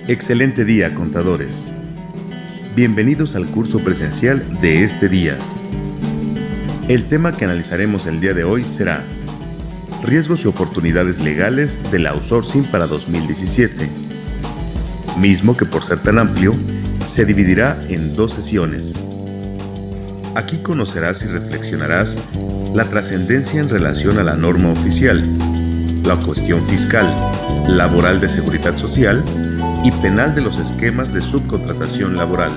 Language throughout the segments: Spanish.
Excelente día, contadores. Bienvenidos al curso presencial de este día. El tema que analizaremos el día de hoy será Riesgos y oportunidades legales del outsourcing para 2017, mismo que por ser tan amplio, se dividirá en 2 sesiones. Aquí conocerás y reflexionarás la trascendencia en relación a la norma oficial, la cuestión fiscal, laboral de seguridad social y penal de los esquemas de subcontratación laboral,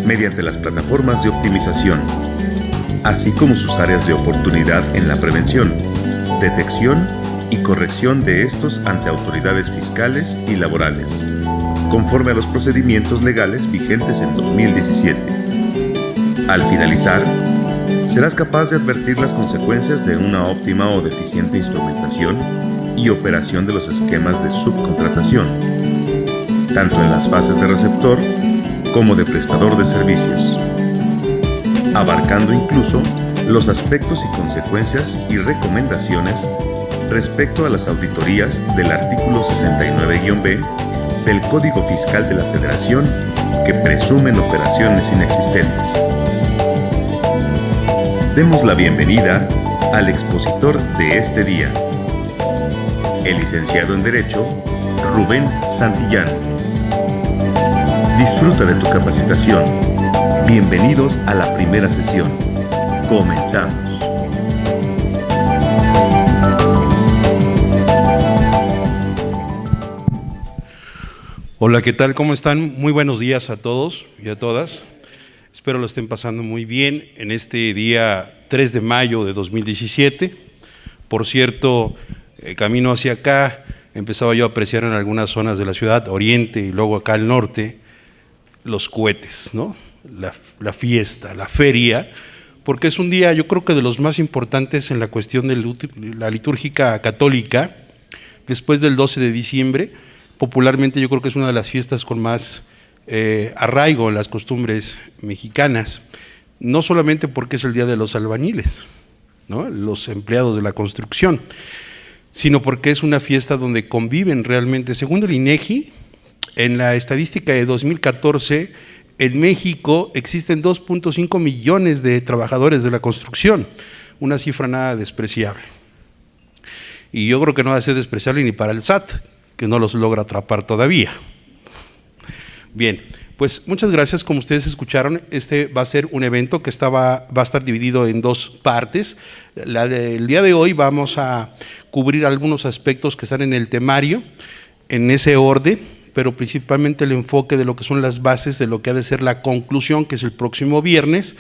mediante las plataformas de optimización, así como sus áreas de oportunidad en la prevención, detección y corrección de estos ante autoridades fiscales y laborales, conforme a los procedimientos legales vigentes en 2017. Al finalizar, serás capaz de advertir las consecuencias de una óptima o deficiente instrumentación y operación de los esquemas de subcontratación, tanto en las fases de receptor como de prestador de servicios, abarcando incluso los aspectos y consecuencias y recomendaciones respecto a las auditorías del artículo 69-B del Código Fiscal de la Federación que presumen operaciones inexistentes. Demos la bienvenida al expositor de este día, el licenciado en Derecho, Rubén Santillán. Disfruta de tu capacitación. Bienvenidos a la primera sesión. Comenzamos. Hola, ¿qué tal? ¿Cómo están? Muy buenos días a todos y a todas. Espero lo estén pasando muy bien en este día 3 de mayo de 2017. Por cierto, camino hacia acá, empezaba yo a apreciar en algunas zonas de la ciudad, oriente y luego acá al norte, los cohetes, ¿no? La fiesta, la feria, porque es un día, yo creo que de los más importantes en la cuestión de la litúrgica católica, después del 12 de diciembre, popularmente yo creo que es una de las fiestas con más arraigo en las costumbres mexicanas, no solamente porque es el día de los albañiles, ¿no? Los empleados de la construcción, sino porque es una fiesta donde conviven realmente, según el INEGI, en la estadística de 2014, en México existen 2.5 millones de trabajadores de la construcción, una cifra nada despreciable. Y yo creo que no va a ser despreciable ni para el SAT, que no los logra atrapar todavía. Bien, pues muchas gracias. Como ustedes escucharon, este va a ser un evento que va a estar dividido en 2 partes. El día de hoy vamos a cubrir algunos aspectos que están en el temario, en ese orden, pero principalmente el enfoque de lo que son las bases de lo que ha de ser la conclusión, que es el próximo viernes,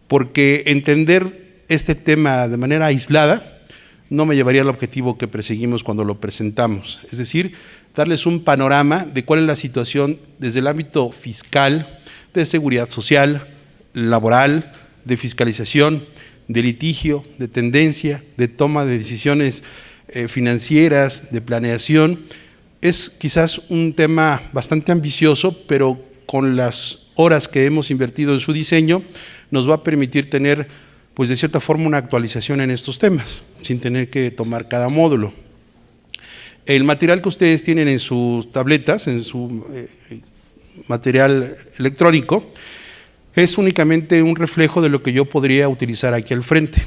porque entender este tema de manera aislada no me llevaría al objetivo que perseguimos cuando lo presentamos, es decir, darles un panorama de cuál es la situación desde el ámbito fiscal, de seguridad social, laboral, de fiscalización, de litigio, de tendencia, de toma de decisiones financieras, de planeación. Es quizás un tema bastante ambicioso, pero con las horas que hemos invertido en su diseño, nos va a permitir tener, pues de cierta forma, una actualización en estos temas, sin tener que tomar cada módulo. El material que ustedes tienen en sus tabletas, en su material electrónico, es únicamente un reflejo de lo que yo podría utilizar aquí al frente.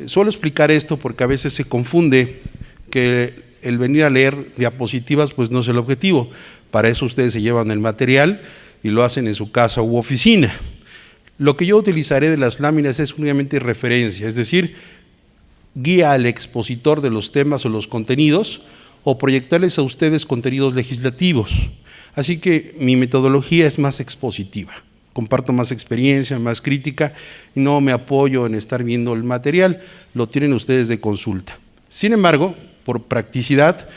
Suelo explicar esto porque a veces se confunde que el venir a leer diapositivas pues no es el objetivo. Para eso ustedes se llevan el material y lo hacen en su casa u oficina. Lo que yo utilizaré de las láminas es únicamente referencia, es decir, guía al expositor de los temas o los contenidos, o proyectarles a ustedes contenidos legislativos. Así que mi metodología es más expositiva, comparto más experiencia, más crítica, y no me apoyo en estar viendo el material, lo tienen ustedes de consulta. Sin embargo, por practicidad,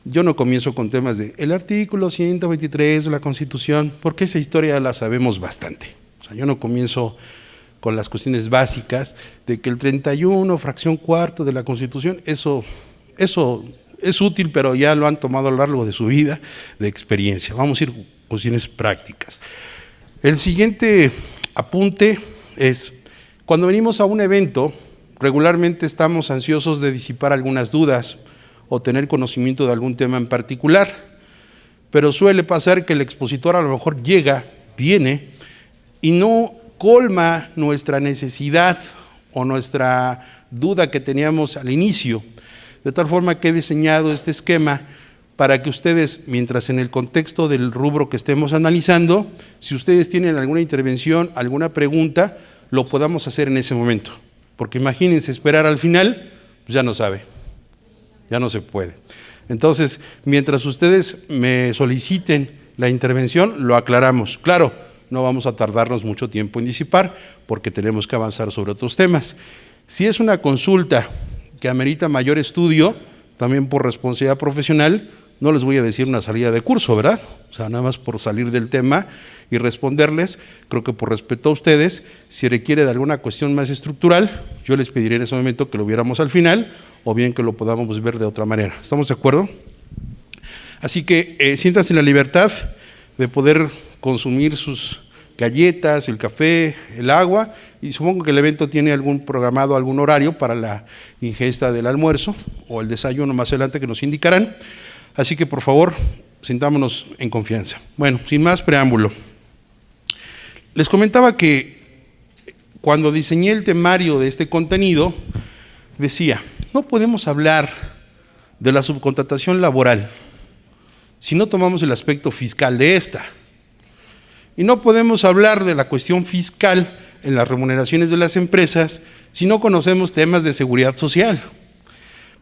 yo no comienzo con temas de el artículo 123 de la Constitución, porque esa historia la sabemos bastante. O sea, yo no comienzo con las cuestiones básicas de que el 31, fracción cuarta de la Constitución, eso es útil, pero ya lo han tomado a lo largo de su vida de experiencia. Vamos a ir con cuestiones prácticas. El siguiente apunte es, cuando venimos a un evento, regularmente estamos ansiosos de disipar algunas dudas o tener conocimiento de algún tema en particular. pero suele pasar que el expositor a lo mejor viene y no colma nuestra necesidad o nuestra duda que teníamos al inicio. De tal forma que he diseñado este esquema para que ustedes, mientras en el contexto del rubro que estemos analizando, si ustedes tienen alguna intervención, alguna pregunta, lo podamos hacer en ese momento. Porque imagínense esperar al final, pues ya no sabe, ya no se puede. Entonces, mientras ustedes me soliciten la intervención, lo aclaramos. Claro, no vamos a tardarnos mucho tiempo en disipar, porque tenemos que avanzar sobre otros temas. Si es una consulta que amerita mayor estudio, también por responsabilidad profesional, no les voy a decir una salida de curso, ¿verdad? O sea, nada más por salir del tema y responderles, creo que por respeto a ustedes, si requiere de alguna cuestión más estructural, yo les pediré en ese momento que lo viéramos al final, o bien que lo podamos ver de otra manera. ¿Estamos de acuerdo? Así que siéntanse en la libertad de poder consumir sus galletas, el café, el agua, y supongo que el evento tiene algún horario para la ingesta del almuerzo o el desayuno más adelante que nos indicarán. Así que, por favor, sintámonos en confianza. Bueno, sin más preámbulo. Les comentaba que cuando diseñé el temario de este contenido, decía, no podemos hablar de la subcontratación laboral si no tomamos el aspecto fiscal de esta. Y no podemos hablar de la cuestión fiscal en las remuneraciones de las empresas si no conocemos temas de seguridad social.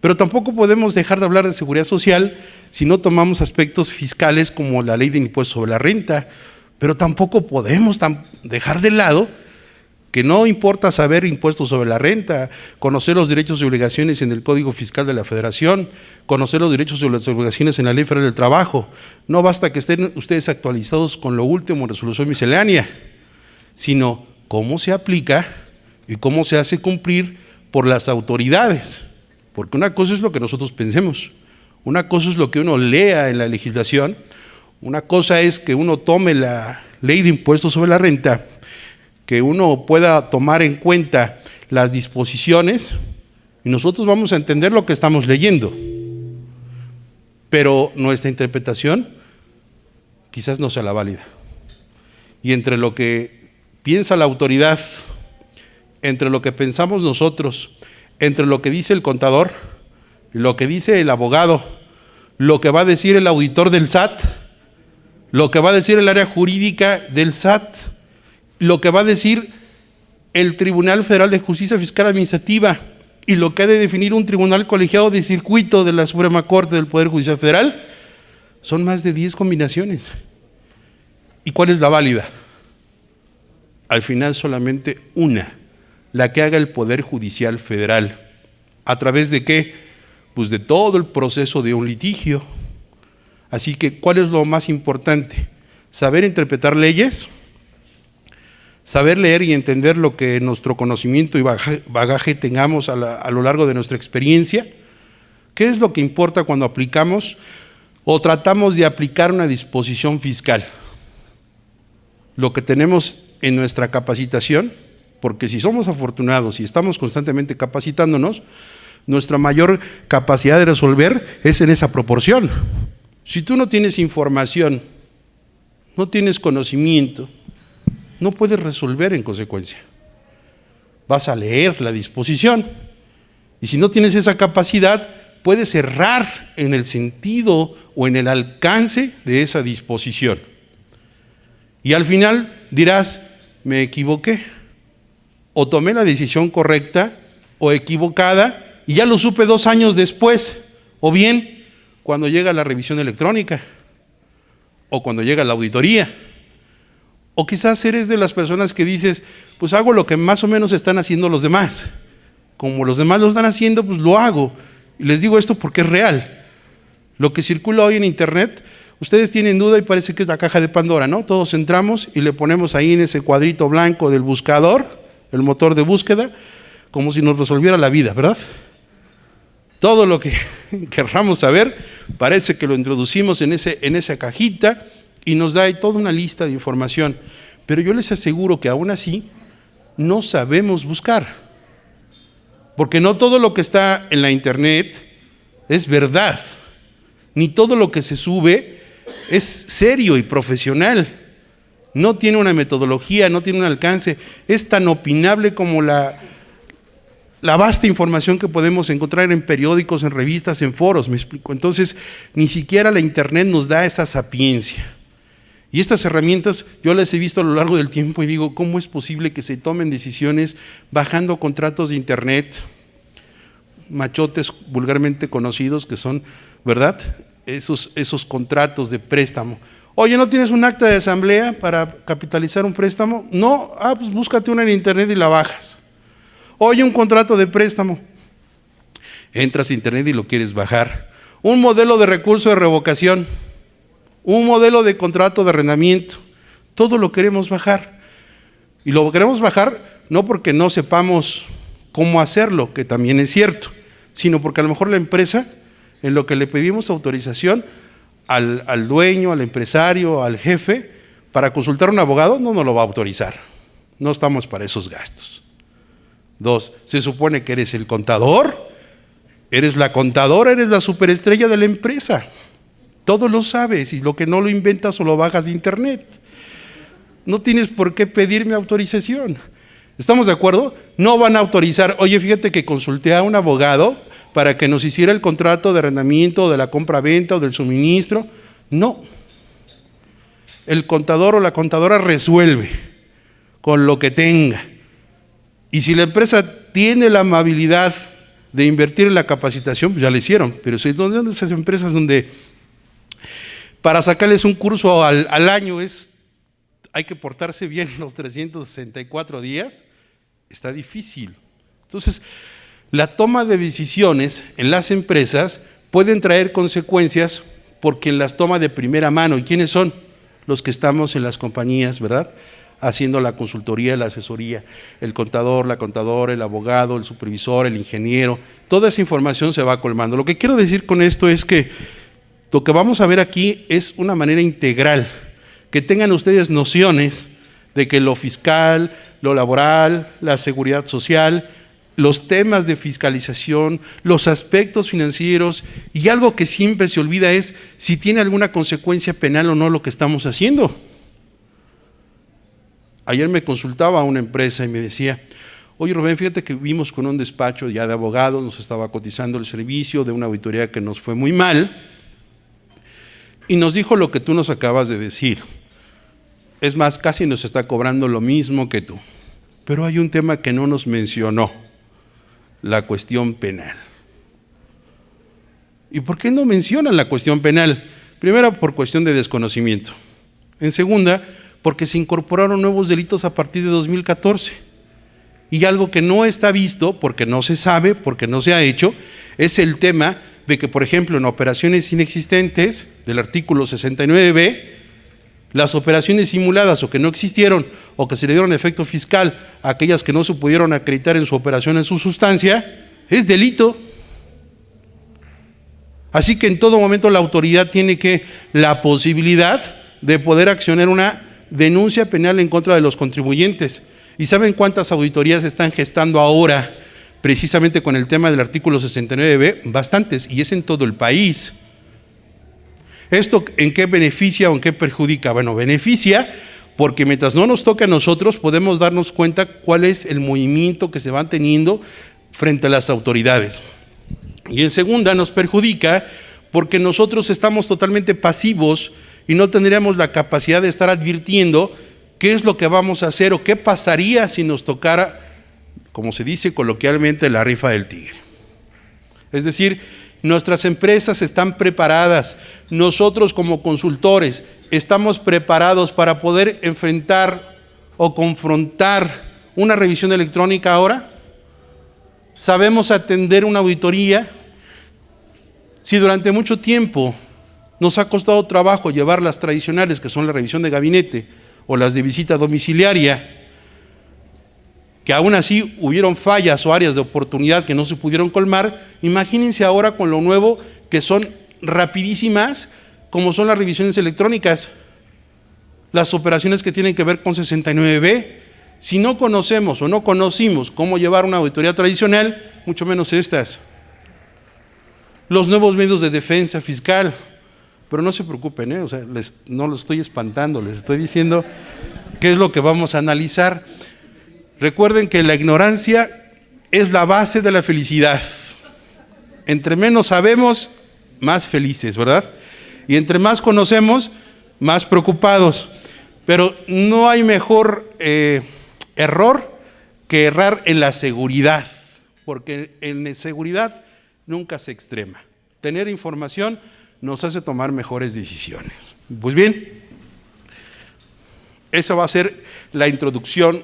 Pero tampoco podemos dejar de hablar de seguridad social si no tomamos aspectos fiscales como la ley de impuestos sobre la renta, pero tampoco podemos dejar de lado que no importa saber impuestos sobre la renta, conocer los derechos y obligaciones en el Código Fiscal de la Federación, conocer los derechos y las obligaciones en la Ley Federal del Trabajo. No basta que estén ustedes actualizados con lo último en resolución miscelánea, sino cómo se aplica y cómo se hace cumplir por las autoridades. Porque una cosa es lo que nosotros pensemos, una cosa es lo que uno lea en la legislación, una cosa es que uno tome la ley de impuestos sobre la renta, que uno pueda tomar en cuenta las disposiciones y nosotros vamos a entender lo que estamos leyendo. Pero nuestra interpretación quizás no sea la válida. Y entre lo que piensa la autoridad, entre lo que pensamos nosotros, entre lo que dice el contador, lo que dice el abogado, lo que va a decir el auditor del SAT, lo que va a decir el área jurídica del SAT, lo que va a decir el Tribunal Federal de Justicia Fiscal Administrativa y lo que ha de definir un tribunal colegiado de circuito de la Suprema Corte del Poder Judicial Federal, son más de 10 combinaciones. ¿Y cuál es la válida? Al final solamente una, la que haga el Poder Judicial Federal. ¿A través de qué? Pues de todo el proceso de un litigio. Así que, ¿cuál es lo más importante? Saber interpretar leyes, saber leer y entender lo que nuestro conocimiento y bagaje tengamos a lo largo de nuestra experiencia. ¿Qué es lo que importa cuando aplicamos o tratamos de aplicar una disposición fiscal? Lo que tenemos en nuestra capacitación, porque si somos afortunados y estamos constantemente capacitándonos, nuestra mayor capacidad de resolver es en esa proporción. Si tú no tienes información, no tienes conocimiento, no puedes resolver en consecuencia. Vas a leer la disposición y si no tienes esa capacidad, puedes errar en el sentido o en el alcance de esa disposición. Y al final dirás, me equivoqué, o tomé la decisión correcta o equivocada y ya lo supe 2 años después, o bien cuando llega la revisión electrónica, o cuando llega la auditoría. O quizás eres de las personas que dices, pues hago lo que más o menos están haciendo los demás. Como los demás lo están haciendo, pues lo hago. Y les digo esto porque es real. Lo que circula hoy en internet, ustedes tienen duda y parece que es la caja de Pandora, ¿no? Todos entramos y le ponemos ahí en ese cuadrito blanco del buscador, el motor de búsqueda, como si nos resolviera la vida, ¿verdad? Todo lo que querramos saber, parece que lo introducimos en esa cajita y nos da ahí toda una lista de información. Pero yo les aseguro que aún así no sabemos buscar. Porque no todo lo que está en la internet es verdad. Ni todo lo que se sube es serio y profesional. No tiene una metodología, no tiene un alcance. Es tan opinable como la vasta información que podemos encontrar en periódicos, en revistas, en foros, ¿me explico? Entonces, ni siquiera la internet nos da esa sapiencia. Y estas herramientas yo las he visto a lo largo del tiempo y digo, ¿cómo es posible que se tomen decisiones bajando contratos de internet, machotes vulgarmente conocidos que son, ¿verdad?, esos contratos de préstamo? Oye, ¿no tienes un acta de asamblea para capitalizar un préstamo? No, pues búscate una en internet y la bajas. Oye, un contrato de préstamo. Entras a internet y lo quieres bajar. Un modelo de recurso de revocación, un modelo de contrato de arrendamiento, todo lo queremos bajar. Y lo queremos bajar no porque no sepamos cómo hacerlo, que también es cierto, sino porque a lo mejor la empresa, en lo que le pedimos autorización al dueño, al empresario, al jefe, para consultar a un abogado, no nos lo va a autorizar. No estamos para esos gastos. 2, se supone que eres el contador, eres la contadora, eres la superestrella de la empresa. Todo lo sabes y lo que no lo inventas o lo bajas de internet. No tienes por qué pedirme autorización. ¿Estamos de acuerdo? No van a autorizar. Oye, fíjate que consulté a un abogado para que nos hiciera el contrato de arrendamiento, de la compra-venta o del suministro. No. El contador o la contadora resuelve con lo que tenga. Y si la empresa tiene la amabilidad de invertir en la capacitación, pues ya lo hicieron. Pero ¿dónde esas empresas donde para sacarles un curso al año hay que portarse bien los 364 días? Está difícil. Entonces, la toma de decisiones en las empresas pueden traer consecuencias porque las toma de primera mano. ¿Y quiénes son? Los que estamos en las compañías, ¿verdad?, haciendo la consultoría, la asesoría, el contador, la contadora, el abogado, el supervisor, el ingeniero. Toda esa información se va colmando. Lo que quiero decir con esto es que lo que vamos a ver aquí es una manera integral, que tengan ustedes nociones de que lo fiscal, lo laboral, la seguridad social, los temas de fiscalización, los aspectos financieros, y algo que siempre se olvida es si tiene alguna consecuencia penal o no lo que estamos haciendo. Ayer me consultaba una empresa y me decía, oye Rubén, fíjate que vimos con un despacho ya de abogados, nos estaba cotizando el servicio de una auditoría que nos fue muy mal, y nos dijo lo que tú nos acabas de decir. Es más, casi nos está cobrando lo mismo que tú. Pero hay un tema que no nos mencionó, la cuestión penal. ¿Y por qué no mencionan la cuestión penal? Primero, por cuestión de desconocimiento. En segunda, porque se incorporaron nuevos delitos a partir de 2014. Y algo que no está visto, porque no se sabe, porque no se ha hecho, es el tema de que, por ejemplo, en operaciones inexistentes del artículo 69b, las operaciones simuladas o que no existieron o que se le dieron efecto fiscal a aquellas que no se pudieron acreditar en su operación, en su sustancia, es delito. Así que en todo momento la autoridad tiene la posibilidad de poder accionar una denuncia penal en contra de los contribuyentes. ¿Y saben cuántas auditorías están gestando ahora precisamente con el tema del artículo 69b? Bastantes, y es en todo el país. ¿Esto en qué beneficia o en qué perjudica? Bueno, beneficia porque mientras no nos toque a nosotros podemos darnos cuenta cuál es el movimiento que se va teniendo frente a las autoridades. Y en segunda nos perjudica porque nosotros estamos totalmente pasivos y no tendríamos la capacidad de estar advirtiendo qué es lo que vamos a hacer o qué pasaría si nos tocara, como se dice coloquialmente, la rifa del tigre. Es decir, nuestras empresas están preparadas, nosotros como consultores estamos preparados para poder enfrentar o confrontar una revisión electrónica ahora. ¿Sabemos atender una auditoría? Si durante mucho tiempo nos ha costado trabajo llevar las tradicionales, que son la revisión de gabinete o las de visita domiciliaria, que aún así hubieron fallas o áreas de oportunidad que no se pudieron colmar, imagínense ahora con lo nuevo que son rapidísimas, como son las revisiones electrónicas, las operaciones que tienen que ver con 69b. Si no conocemos o no conocimos cómo llevar una auditoría tradicional, mucho menos estas. Los nuevos medios de defensa fiscal, Pero no se preocupen, o sea, no los estoy espantando, les estoy diciendo qué es lo que vamos a analizar. Recuerden que la ignorancia es la base de la felicidad. Entre menos sabemos, más felices, ¿verdad? Y entre más conocemos, más preocupados. Pero no hay mejor error que errar en la seguridad, porque en seguridad nunca se extrema. Tener información nos hace tomar mejores decisiones. Pues bien, esa va a ser la introducción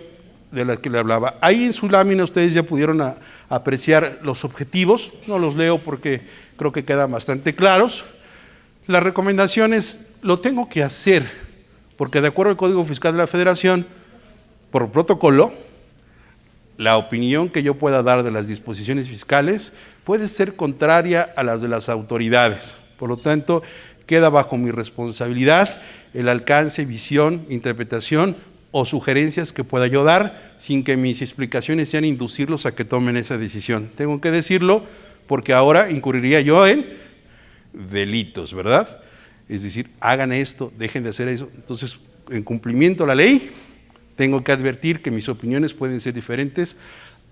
de la que le hablaba. Ahí en su lámina ustedes ya pudieron apreciar los objetivos, no los leo porque creo que quedan bastante claros. Las recomendaciones lo tengo que hacer, porque de acuerdo al Código Fiscal de la Federación, por protocolo, la opinión que yo pueda dar de las disposiciones fiscales puede ser contraria a las de las autoridades. Por lo tanto, queda bajo mi responsabilidad el alcance, visión, interpretación o sugerencias que pueda yo dar, sin que mis explicaciones sean inducirlos a que tomen esa decisión. Tengo que decirlo porque ahora incurriría yo en delitos, ¿verdad? Es decir, hagan esto, dejen de hacer eso. Entonces, en cumplimiento a la ley, tengo que advertir que mis opiniones pueden ser diferentes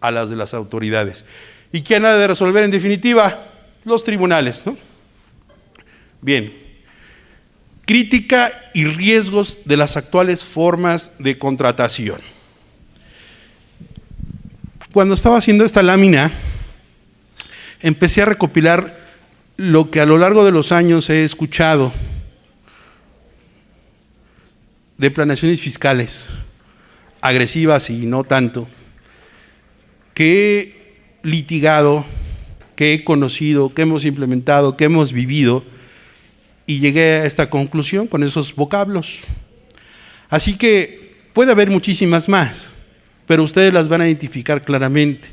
a las de las autoridades. ¿Y quién ha de resolver en definitiva? Los tribunales, ¿no? Bien, crítica y riesgos de las actuales formas de contratación. Cuando estaba haciendo esta lámina, empecé a recopilar lo que a lo largo de los años he escuchado de planeaciones fiscales, agresivas y no tanto, que he litigado, que he conocido, que hemos implementado, que hemos vivido, y llegué a esta conclusión con esos vocablos. Así que puede haber muchísimas más, pero ustedes las van a identificar claramente.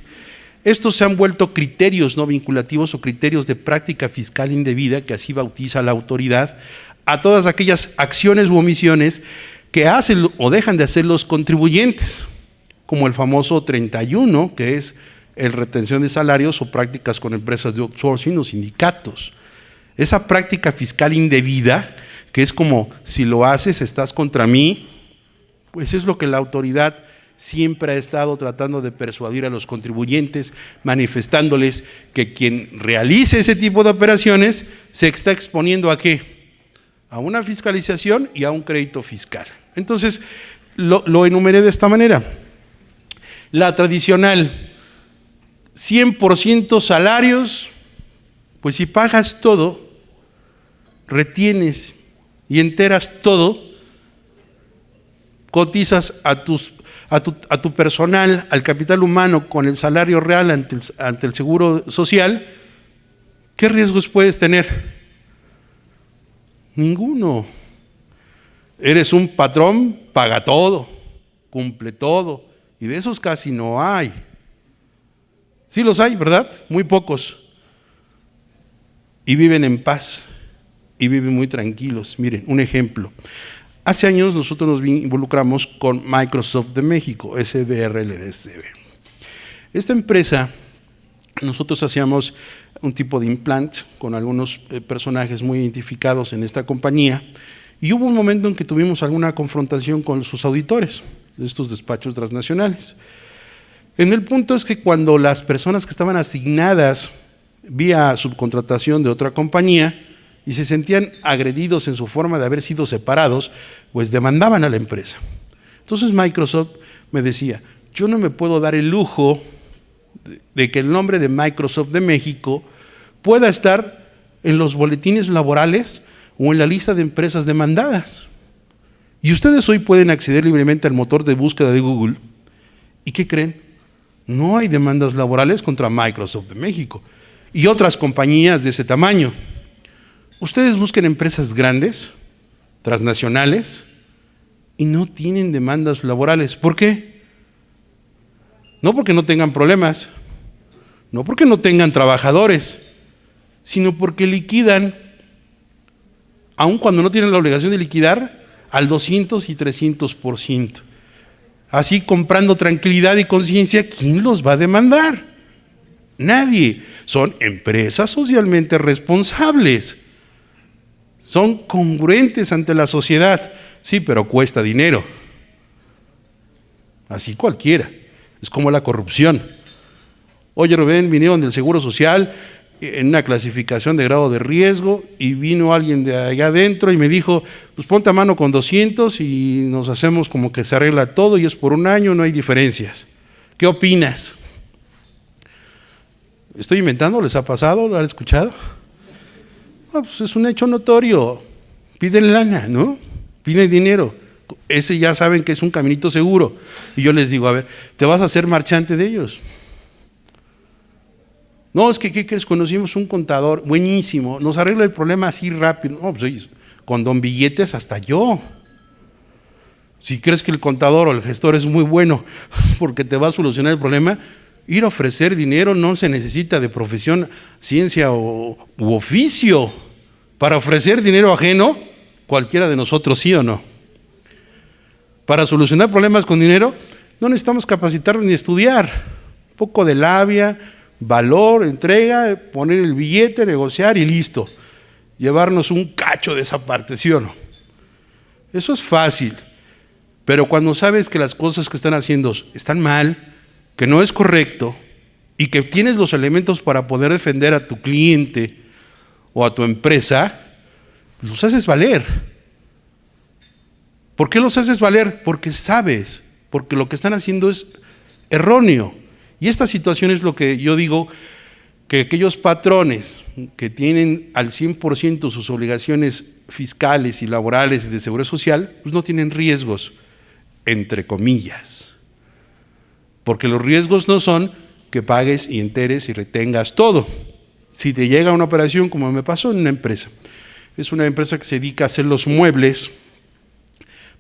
Estos se han vuelto criterios no vinculativos o criterios de práctica fiscal indebida, que así bautiza la autoridad, a todas aquellas acciones u omisiones que hacen o dejan de hacer los contribuyentes, como el famoso 31, que es el retención de salarios o prácticas con empresas de outsourcing o sindicatos. Esa práctica fiscal indebida, que es como si lo haces, estás contra mí, pues es lo que la autoridad siempre ha estado tratando de persuadir a los contribuyentes, manifestándoles que quien realice ese tipo de operaciones se está exponiendo ¿a qué? A una fiscalización y a un crédito fiscal. Entonces, lo enumeré de esta manera. La tradicional, 100% salarios, pues si pagas todo, retienes y enteras todo, cotizas a tu personal, al capital humano con el salario real ante el seguro social, ¿qué riesgos puedes tener? Ninguno. Eres un patrón, paga todo, cumple todo, y de esos casi no hay. Sí los hay, ¿verdad? Muy pocos. Y viven en paz, y viven muy tranquilos. Miren, un ejemplo. Hace años nosotros nos involucramos con Microsoft de México, SDRLDCB. Esta empresa, nosotros hacíamos un tipo de implant con algunos personajes muy identificados en esta compañía, y hubo un momento en que tuvimos alguna confrontación con sus auditores de estos despachos transnacionales. En el punto es que cuando las personas que estaban asignadas vía subcontratación de otra compañía y se sentían agredidos en su forma de haber sido separados, pues demandaban a la empresa. Entonces Microsoft me decía, yo no me puedo dar el lujo de que el nombre de Microsoft de México pueda estar en los boletines laborales o en la lista de empresas demandadas. Y ustedes hoy pueden acceder libremente al motor de búsqueda de Google. ¿Y qué creen? No hay demandas laborales contra Microsoft de México y otras compañías de ese tamaño. Ustedes busquen empresas grandes, transnacionales, y no tienen demandas laborales. ¿Por qué? No porque no tengan problemas, no porque no tengan trabajadores, sino porque liquidan, aun cuando no tienen la obligación de liquidar, al 200 y 300%. Así, comprando tranquilidad y conciencia, ¿quién los va a demandar? Nadie. Son empresas socialmente responsables. son congruentes ante la sociedad. Sí, pero cuesta dinero. Así cualquiera. Es como la corrupción. Oye, Rubén, vinieron del Seguro Social en una clasificación de grado de riesgo y vino alguien de allá adentro y me dijo, pues ponte a mano con 200 y nos hacemos como que se arregla todo y es por un año, no hay diferencias. ¿Qué opinas? ¿Estoy inventando? ¿Les ha pasado? ¿Lo han escuchado? No, pues es un hecho notorio. Piden lana, ¿no? Piden dinero. Ese ya saben que es un caminito seguro. Y yo les digo, a ver, ¿te vas a hacer marchante de ellos? No, es que, ¿qué crees? Conocimos un contador buenísimo, nos arregla el problema así rápido. No, pues oye, con don billetes hasta yo. Si crees que el contador o el gestor es muy bueno porque te va a solucionar el problema, ir a ofrecer dinero no se necesita de profesión, ciencia u oficio. Para ofrecer dinero ajeno, cualquiera de nosotros sí o no. Para solucionar problemas con dinero, no necesitamos capacitarnos ni estudiar. Un poco de labia, valor, entrega, poner el billete, negociar y listo. Llevarnos un cacho de esa parte, ¿sí o no? Eso es fácil. Pero cuando sabes que las cosas que están haciendo están mal, que no es correcto y que tienes los elementos para poder defender a tu cliente o a tu empresa, los haces valer. ¿Por qué los haces valer? Porque sabes, porque lo que están haciendo es erróneo. Y esta situación es lo que yo digo, que aquellos patrones que tienen al 100% sus obligaciones fiscales y laborales y de seguridad social, pues no tienen riesgos, entre comillas. Porque los riesgos no son que pagues y enteres y retengas todo. Si te llega una operación, como me pasó en una empresa, es una empresa que se dedica a hacer los muebles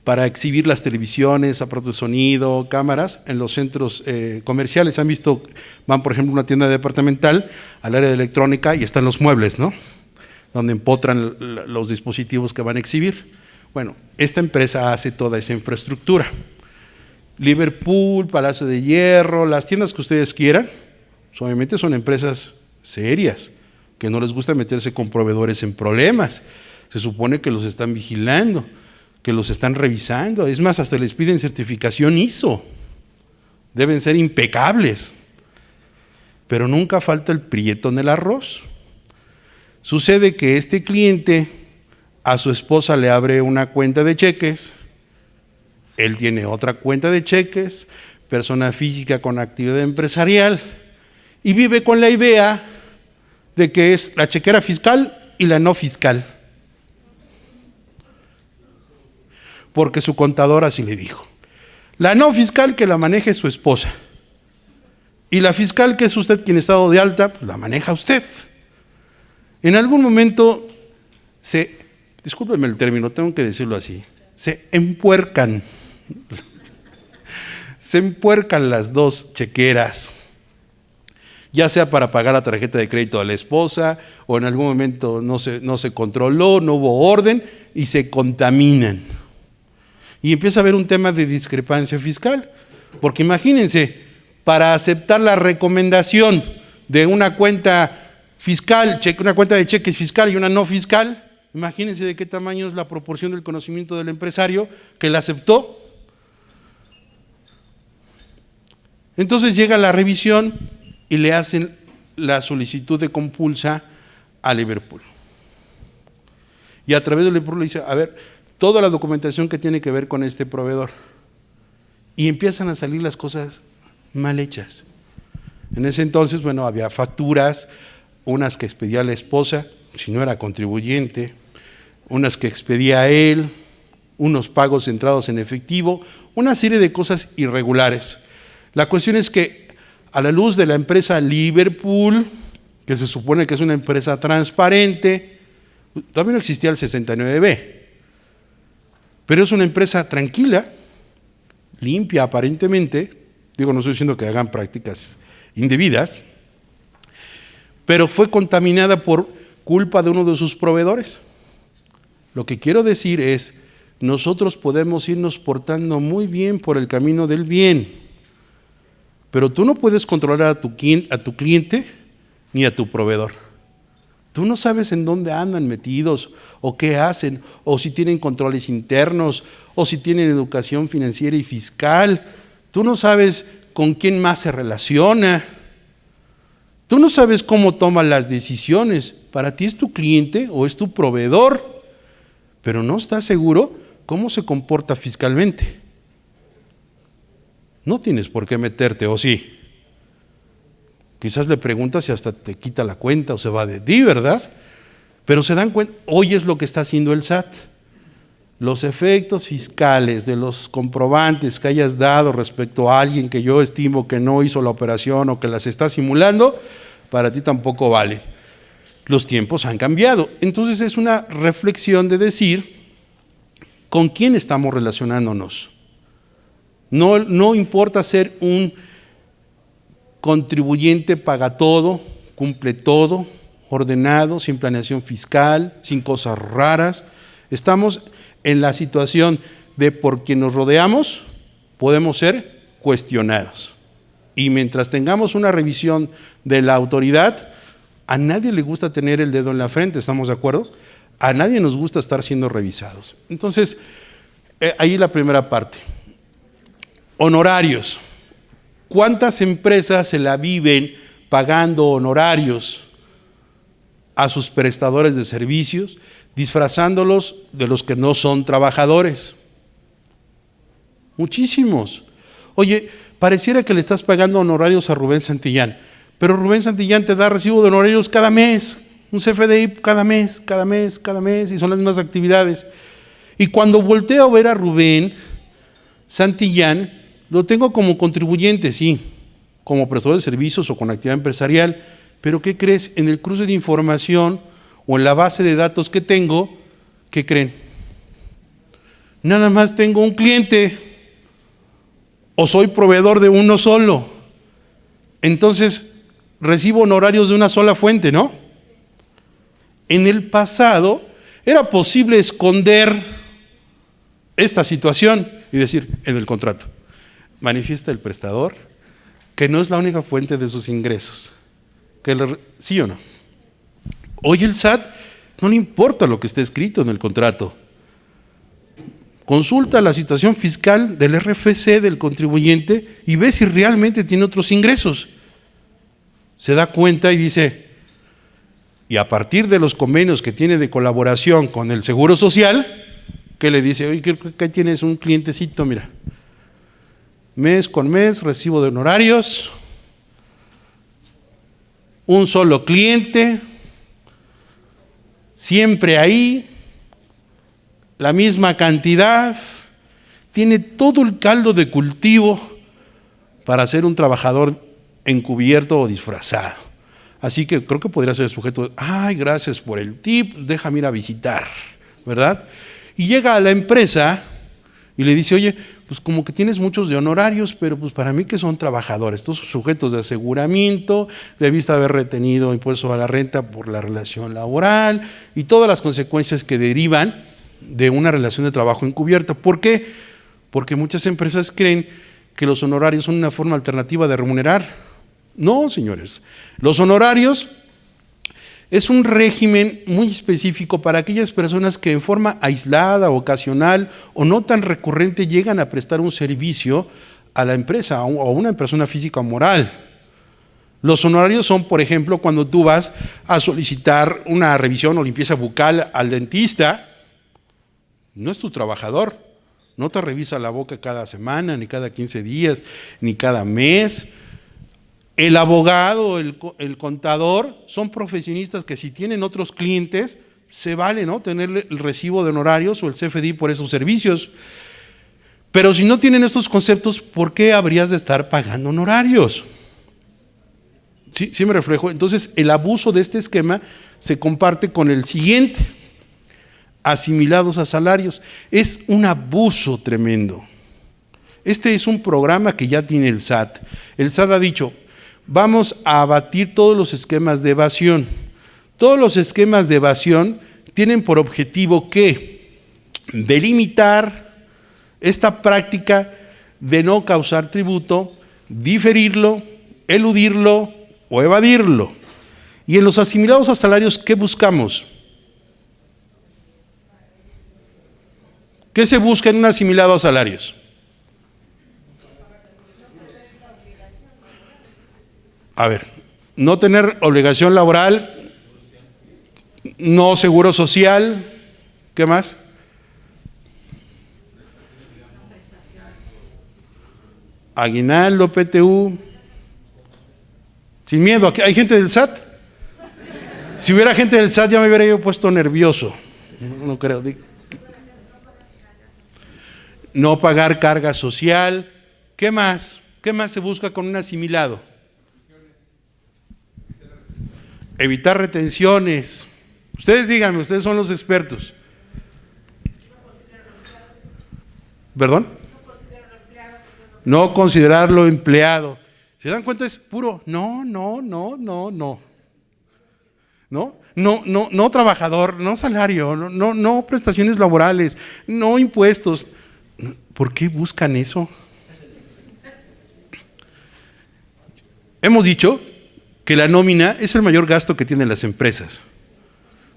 para exhibir las televisiones, aparatos de sonido, cámaras en los centros comerciales. Han visto, van por ejemplo a una tienda departamental, al área de electrónica y están los muebles, ¿no? Donde empotran los dispositivos que van a exhibir. Bueno, esta empresa hace toda esa infraestructura. Liverpool, Palacio de Hierro, las tiendas que ustedes quieran, obviamente son empresas serias, que no les gusta meterse con proveedores en problemas. Se supone que los están vigilando, que los están revisando, es más, hasta les piden certificación ISO, deben ser impecables, pero nunca falta el prieto en el arroz. Sucede que este cliente a su esposa le abre una cuenta de cheques, él tiene otra cuenta de cheques, persona física con actividad empresarial, y vive con la idea de que es la chequera fiscal y la no fiscal. Porque su contador así le dijo. La no fiscal que la maneje su esposa. Y la fiscal, que es usted quien está dado de alta, pues la maneja usted. En algún momento discúlpeme el término, tengo que decirlo así, se empuercan. Se empuercan las dos chequeras, ya sea para pagar la tarjeta de crédito a la esposa, o en algún momento no se controló, no hubo orden, y se contaminan. Y empieza a haber un tema de discrepancia fiscal, porque imagínense, para aceptar la recomendación de una cuenta fiscal, una cuenta de cheques fiscal y una no fiscal, imagínense de qué tamaño es la proporción del conocimiento del empresario que la aceptó. Entonces llega la revisión y le hacen la solicitud de compulsa a Liverpool. Y a través de Liverpool le dice, a ver, toda la documentación que tiene que ver con este proveedor. Y empiezan a salir las cosas mal hechas. En ese entonces, bueno, había facturas, unas que expedía la esposa, si no era contribuyente, unas que expedía él, unos pagos entrados en efectivo, una serie de cosas irregulares. La cuestión es que a la luz de la empresa Liverpool, que se supone que es una empresa transparente, todavía no existía el 69B, pero es una empresa tranquila, limpia aparentemente, digo, no estoy diciendo que hagan prácticas indebidas, pero fue contaminada por culpa de uno de sus proveedores. Lo que quiero decir es, nosotros podemos irnos portando muy bien por el camino del bien, pero tú no puedes controlar a tu cliente ni a tu proveedor. Tú no sabes en dónde andan metidos, o qué hacen, o si tienen controles internos, o si tienen educación financiera y fiscal. Tú no sabes con quién más se relaciona. Tú no sabes cómo toma las decisiones. Para ti es tu cliente o es tu proveedor, pero no estás seguro cómo se comporta fiscalmente. No tienes por qué meterte, ¿o sí? Quizás le preguntas y hasta te quita la cuenta o se va de ti, ¿verdad? Pero se dan cuenta, hoy es lo que está haciendo el SAT. Los efectos fiscales de los comprobantes que hayas dado respecto a alguien que yo estimo que no hizo la operación o que las está simulando, para ti tampoco vale. Los tiempos han cambiado. Entonces es una reflexión de decir, ¿con quién estamos relacionándonos? No importa ser un contribuyente paga todo, cumple todo, ordenado, sin planeación fiscal, sin cosas raras. Estamos en la situación de por quien nos rodeamos, podemos ser cuestionados. Y mientras tengamos una revisión de la autoridad, a nadie le gusta tener el dedo en la frente, ¿estamos de acuerdo? A nadie nos gusta estar siendo revisados. Entonces, ahí la primera parte. Honorarios. ¿Cuántas empresas se la viven pagando honorarios a sus prestadores de servicios, disfrazándolos de los que no son trabajadores? Muchísimos. Oye, pareciera que le estás pagando honorarios a Rubén Santillán, pero Rubén Santillán te da recibo de honorarios cada mes, un CFDI cada mes, y son las mismas actividades. Y cuando volteo a ver a Rubén Santillán, lo tengo como contribuyente, sí, como prestador de servicios o con actividad empresarial, pero ¿qué crees? En el cruce de información o en la base de datos que tengo, ¿qué creen? Nada más tengo un cliente o soy proveedor de uno solo. Entonces, recibo honorarios de una sola fuente, ¿no? En el pasado era posible esconder esta situación y decir en el contrato, manifiesta el prestador que no es la única fuente de sus ingresos. ¿Sí o no? Hoy el SAT no le importa lo que esté escrito en el contrato. Consulta la situación fiscal del RFC del contribuyente y ve si realmente tiene otros ingresos. Se da cuenta y dice, y a partir de los convenios que tiene de colaboración con el Seguro Social, que le dice, oye, que tienes un clientecito, mira, mes con mes, recibo de honorarios, un solo cliente, siempre ahí, la misma cantidad, tiene todo el caldo de cultivo para ser un trabajador encubierto o disfrazado. Así que creo que podría ser sujeto de, ay, gracias por el tip, déjame ir a visitar, ¿verdad? Y llega a la empresa y le dice, oye, pues como que tienes muchos de honorarios, pero pues para mí que son trabajadores, estos sujetos de aseguramiento, debiste haber retenido impuesto a la renta por la relación laboral y todas las consecuencias que derivan de una relación de trabajo encubierta. ¿Por qué? Porque muchas empresas creen que los honorarios son una forma alternativa de remunerar. No, señores, los honorarios es un régimen muy específico para aquellas personas que en forma aislada, ocasional o no tan recurrente llegan a prestar un servicio a la empresa o a una persona física o moral. Los honorarios son, por ejemplo, cuando tú vas a solicitar una revisión o limpieza bucal al dentista, no es tu trabajador, no te revisa la boca cada semana, ni cada 15 días, ni cada mes. El abogado, el contador, son profesionistas que si tienen otros clientes, se vale, ¿no?, tener el recibo de honorarios o el CFDI por esos servicios. Pero si no tienen estos conceptos, ¿por qué habrías de estar pagando honorarios? Sí me reflejo. Entonces, el abuso de este esquema se comparte con el siguiente, asimilados a salarios. Es un abuso tremendo. Este es un programa que ya tiene el SAT. El SAT ha dicho, vamos a abatir todos los esquemas de evasión. Todos los esquemas de evasión tienen por objetivo ¿qué? Delimitar esta práctica de no causar tributo, diferirlo, eludirlo o evadirlo. Y en los asimilados a salarios, ¿qué buscamos? ¿Qué se busca en un asimilado a salarios? A ver, no tener obligación laboral, no seguro social, ¿qué más? Aguinaldo, PTU. Sin miedo, ¿hay gente del SAT? Si hubiera gente del SAT ya me hubiera yo puesto nervioso. No creo. No pagar carga social. ¿Qué más? ¿Qué más se busca con un asimilado? Evitar retenciones. Ustedes díganme, ustedes son los expertos. ¿Perdón? No considerarlo empleado. ¿Se dan cuenta? Es puro no trabajador, no salario, no prestaciones laborales, no impuestos. ¿Por qué buscan eso? Hemos dicho que la nómina es el mayor gasto que tienen las empresas.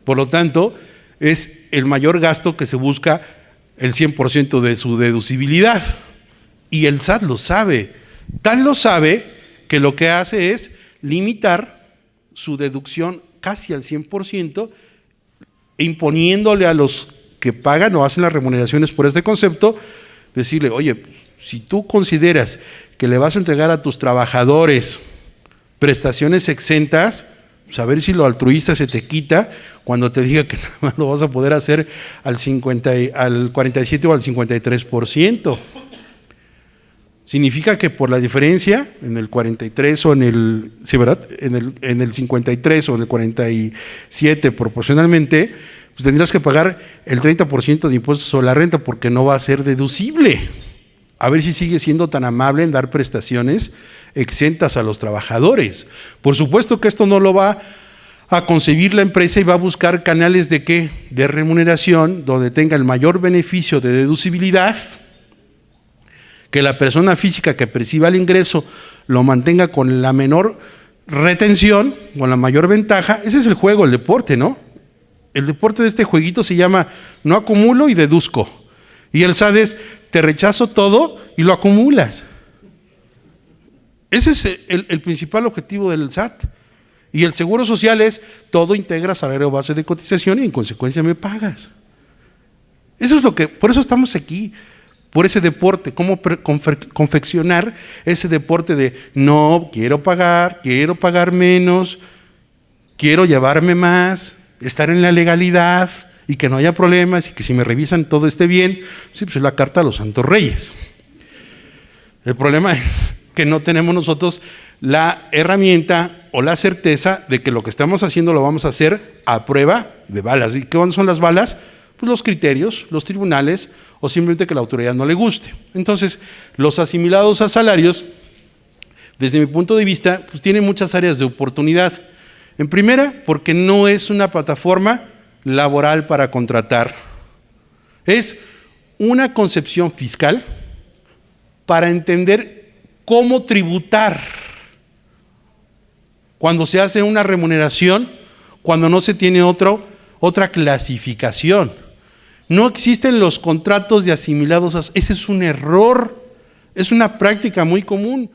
Por lo tanto, es el mayor gasto que se busca el 100% de su deducibilidad. Y el SAT lo sabe. Tan lo sabe que lo que hace es limitar su deducción casi al 100%, imponiéndole a los que pagan o hacen las remuneraciones por este concepto, decirle, oye, si tú consideras que le vas a entregar a tus trabajadores prestaciones exentas, pues a ver si lo altruista se te quita cuando te diga que nada más lo vas a poder hacer al 47 o al 53%. Significa que por la diferencia en el 43 o en el, sí, ¿verdad? En el 53 o en el 47 proporcionalmente, pues tendrás que pagar el 30% de impuestos sobre la renta porque no va a ser deducible. A ver si sigue siendo tan amable en dar prestaciones exentas a los trabajadores. Por supuesto que esto no lo va a concebir la empresa y va a buscar canales de ¿qué? De remuneración donde tenga el mayor beneficio de deducibilidad, que la persona física que perciba el ingreso lo mantenga con la menor retención, con la mayor ventaja. Ese es el juego, el deporte, ¿no? El deporte de este jueguito se llama no acumulo y deduzco. Y el SAT es te rechazo todo y lo acumulas. Ese es el principal objetivo del SAT. Y el seguro social es todo integra salario base de cotización y en consecuencia me pagas. Eso es lo que, por eso estamos aquí. Por ese deporte, cómo confeccionar ese deporte de no, quiero pagar menos, quiero llevarme más, estar en la legalidad y que no haya problemas y que si me revisan todo esté bien. Sí, pues es la carta a los santos reyes. El problema es que no tenemos nosotros la herramienta o la certeza de que lo que estamos haciendo lo vamos a hacer a prueba de balas. ¿Y qué son las balas? Pues los criterios, los tribunales o simplemente que la autoridad no le guste. Entonces, los asimilados a salarios, desde mi punto de vista, pues tienen muchas áreas de oportunidad. En primera, porque no es una plataforma laboral para contratar. Es una concepción fiscal para entender cómo tributar cuando se hace una remuneración, cuando no se tiene otra clasificación. No existen los contratos de asimilados, ese es un error, es una práctica muy común.